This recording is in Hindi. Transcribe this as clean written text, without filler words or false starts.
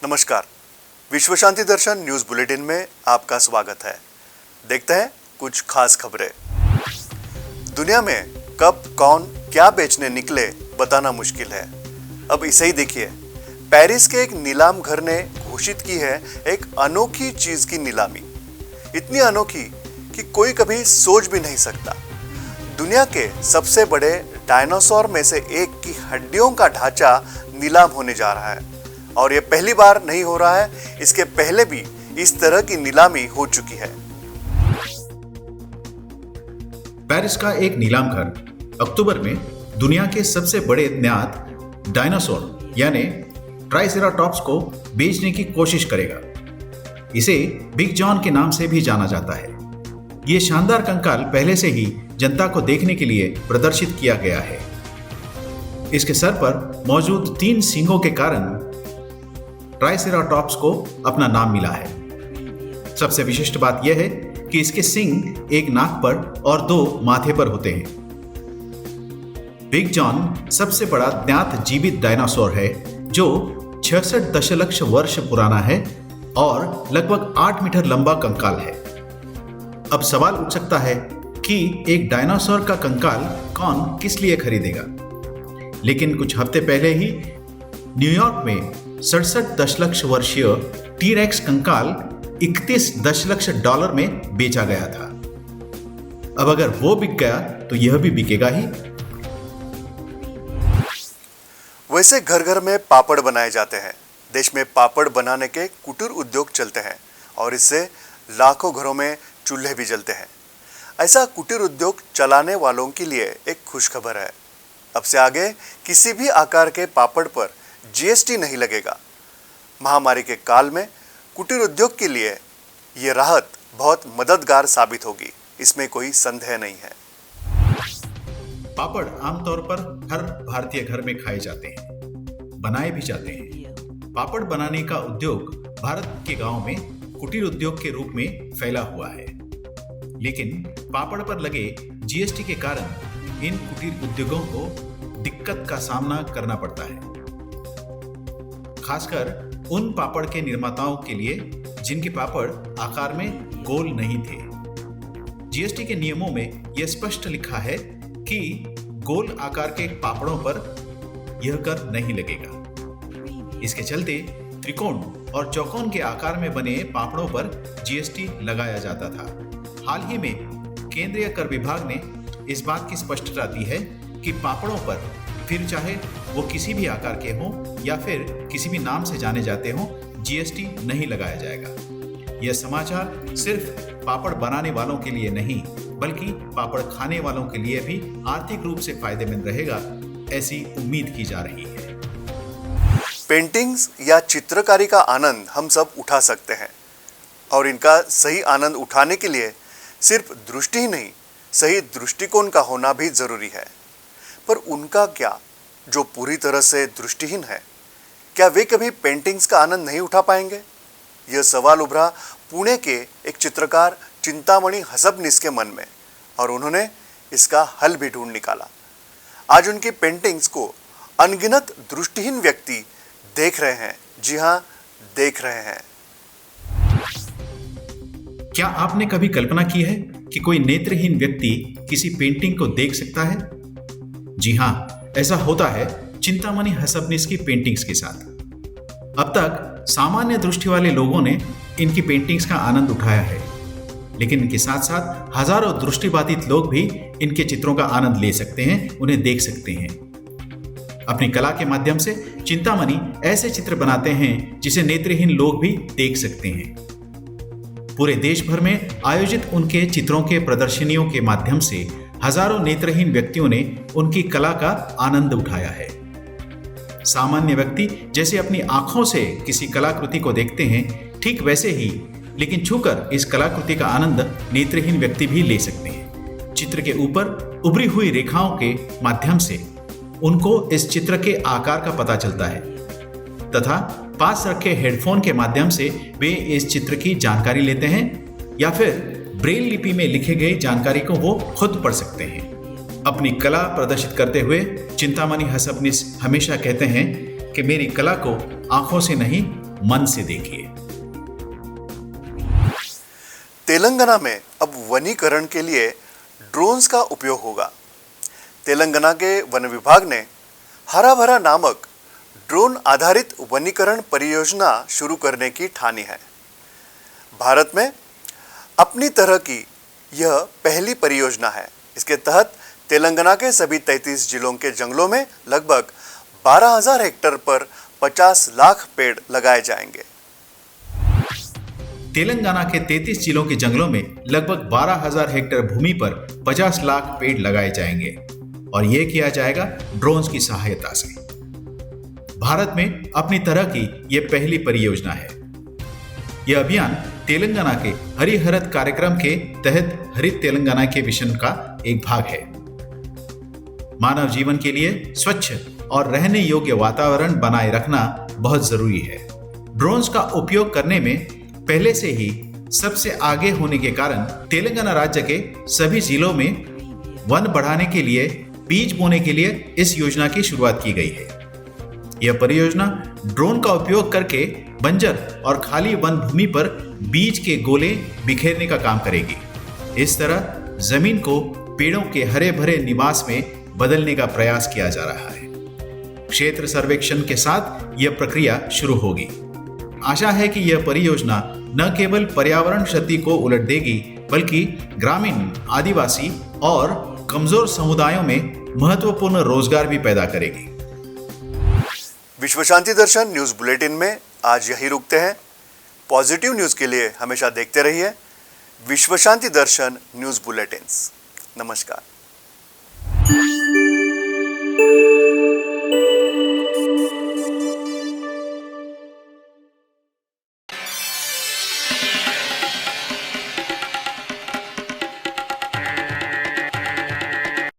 नमस्कार। विश्व शांति दर्शन न्यूज बुलेटिन में आपका स्वागत है। देखते हैं कुछ खास खबरें। दुनिया में कब कौन क्या बेचने निकले बताना मुश्किल है। अब इसे ही देखिए। पेरिस के एक नीलाम घर ने घोषित की है एक अनोखी चीज की नीलामी। इतनी अनोखी कि कोई कभी सोच भी नहीं सकता। दुनिया के सबसे बड़े डायनासोर में से एक की हड्डियों का ढांचा नीलाम होने जा रहा है और ये पहली बार नहीं हो रहा है। इसके पहले भी इस तरह की नीलामी हो चुकी है। पेरिस का एक नीलाम घर अक्टूबर में दुनिया के सबसे बड़े ज्ञात डायनासोर यानी ट्राइसेराटॉप्स को बेचने की कोशिश करेगा। इसे बिग जॉन के नाम से भी जाना जाता है। ये शानदार कंकाल पहले से ही जनता को देखने के लिए प्रदर्शित किया गया है। इसके सर पर मौजूद 3 सींगों के कारण ट्राइसेराटॉप्स को अपना नाम मिला है। सबसे विशिष्ट बात यह है कि इसके सींग एक नाक पर और 2 माथे पर होते हैं। बिग जॉन सबसे बड़ा ज्ञात जीवित डायनासोर है जो 66 दशलक्ष वर्ष पुराना है और लगभग 8 मीटर लंबा कंकाल है। अब सवाल उठ सकता है कि एक डायनासोर का कंकाल कौन किस लिए खरीदेगा, लेकिन कुछ हफ्ते पहले ही न्यूयॉर्क में 67 दशलक्ष वर्षीय टी-रेक्स कंकाल 31 दशलक्ष डॉलर में बेचा गया था। अब अगर वो बिक गया तो यह भी बिकेगा ही। वैसे घर घर में पापड़ बनाए जाते हैं। देश में पापड़ बनाने के कुटीर उद्योग चलते हैं और इससे लाखों घरों में चूल्हे भी जलते हैं। ऐसा कुटीर उद्योग चलाने वालों के लिए एक खुशखबर है। अब से आगे किसी भी आकार के पापड़ पर जीएसटी नहीं लगेगा। महामारी के काल में कुटीर उद्योग के लिए ये राहत बहुत मददगार साबित होगी, इसमें कोई संदेह नहीं है। पापड़ आमतौर पर हर भारतीय घर में खाए जाते हैं, बनाए भी जाते हैं। पापड़ बनाने का उद्योग भारत के गांव में कुटीर उद्योग के रूप में फैला हुआ है, लेकिन पापड़ पर लगे जीएसटी के कारण इन कुटीर उद्योगों को दिक्कत का सामना करना पड़ता है, खासकर उन पापड़ के निर्माताओं के लिए जिनके पापड़ आकार में गोल नहीं थे। जीएसटी के नियमों में यह स्पष्ट लिखा है कि गोल आकार के पापड़ों पर यह कर नहीं लगेगा। इसके चलते त्रिकोण और चौकोन के आकार में बने पापड़ों पर जीएसटी लगाया जाता था। हाल ही में केंद्रीय कर विभाग ने इस बात की स्पष्टता दी है कि पापड़ों पर फिर चाहे वो किसी भी आकार के हों या फिर किसी भी नाम से जाने जाते हों, जीएसटी नहीं लगाया जाएगा। यह समाचार सिर्फ पापड़ बनाने वालों के लिए नहीं बल्कि पापड़ खाने वालों के लिए भी आर्थिक रूप से फायदेमंद रहेगा, ऐसी उम्मीद की जा रही है। पेंटिंग्स या चित्रकारी का आनंद हम सब उठा सकते हैं और इनका सही आनंद उठाने के लिए सिर्फ दृष्टि ही नहीं, सही दृष्टिकोण का होना भी जरूरी है। पर उनका क्या जो पूरी तरह से दृष्टिहीन है, क्या वे कभी पेंटिंग्स का आनंद नहीं उठा पाएंगे? यह सवाल उभरा पुणे के एक चित्रकार चिंतामणि हसबनिस के मन में और उन्होंने इसका हल भी ढूंढ निकाला। आज उनकी पेंटिंग्स को अनगिनत दृष्टिहीन व्यक्ति देख रहे हैं। जी हाँ, देख रहे हैं। क्या आपने कभी कल्पना की है कि कोई नेत्रहीन व्यक्ति किसी पेंटिंग को देख सकता है? जी हाँ, ऐसा होता है चिंतामणि हसबनिस की पेंटिंग्स के साथ। अब तक सामान्य दृष्टि वाले लोगों ने इनकी पेंटिंग्स का आनंद उठाया है, लेकिन इनके साथ साथ हजारों दृष्टिबाधित लोग भी इनके चित्रों का आनंद ले सकते हैं, उन्हें देख सकते हैं। अपनी कला के माध्यम से चिंतामणि ऐसे चित्र बनाते हैं जिसे नेत्रहीन लोग भी देख सकते हैं। पूरे देश भर में आयोजित उनके चित्रों के प्रदर्शनियों के माध्यम से हजारों नेत्रहीन व्यक्तियों ने उनकी कला का आनंद उठाया है। सामान्य व्यक्ति जैसे अपनी आंखों से किसी कलाकृति को देखते हैं, ठीक वैसे ही लेकिन छूकर इस कलाकृति का आनंद नेत्रहीन व्यक्ति भी ले सकते हैं। चित्र के ऊपर उभरी हुई रेखाओं के माध्यम से उनको इस चित्र के आकार का पता चलता है तथा पास रखे हेडफोन के माध्यम से वे इस चित्र की जानकारी लेते हैं या फिर ब्रेल लिपि में लिखे गई जानकारी को वो खुद पढ़ सकते हैं। अपनी कला प्रदर्शित करते हुए चिंतामणि हसबनिस हमेशा कहते हैं कि मेरी कला को आंखों से नहीं मन से देखिए। तेलंगाना में अब वनीकरण के लिए ड्रोन्स का उपयोग होगा। तेलंगाना के वन विभाग ने हरा भरा नामक ड्रोन आधारित वनीकरण परियोजना शुरू करने की ठानी है। भारत में अपनी तरह की यह पहली परियोजना है। इसके तहत तेलंगाना के सभी 33 जिलों के जंगलों में लगभग 12,000 हेक्टेयर पर 50 लाख पेड़ लगाए जाएंगे। तेलंगाना के 33 जिलों के जंगलों में लगभग 12,000 हेक्टेयर भूमि पर 50 लाख पेड़ लगाए जाएंगे और यह किया जाएगा ड्रोन्स की सहायता से। भारत में अपनी तरह की यह पहली परियोजना है। यह अभियान तेलंगाना के हरिहरत कार्यक्रम के तहत हरित तेलंगाना के मिशन का एक भाग है। मानव जीवन के लिए स्वच्छ और रहने योग्य वातावरण बनाए रखना बहुत जरूरी है। ड्रोन्स का उपयोग करने में पहले से ही सबसे आगे होने के कारण तेलंगाना राज्य के सभी जिलों में वन बढ़ाने के लिए बीज बोने के लिए इस योजना की शुरुआत की गई है। यह परियोजना ड्रोन का उपयोग करके बंजर और खाली वन भूमि पर बीज के गोले बिखेरने का काम करेगी। इस तरह जमीन को पेड़ों के हरे भरे निवास में बदलने का प्रयास किया जा रहा है। क्षेत्र सर्वेक्षण के साथ यह प्रक्रिया शुरू होगी। आशा है कि यह परियोजना न केवल पर्यावरण क्षति को उलट देगी बल्कि ग्रामीण, आदिवासी और कमजोर समुदायों में महत्वपूर्ण रोजगार भी पैदा करेगी। विश्व शांति दर्शन न्यूज बुलेटिन में आज यही रुकते हैं। पॉजिटिव न्यूज के लिए हमेशा देखते रहिए विश्व शांति दर्शन न्यूज बुलेटिन्स। नमस्कार।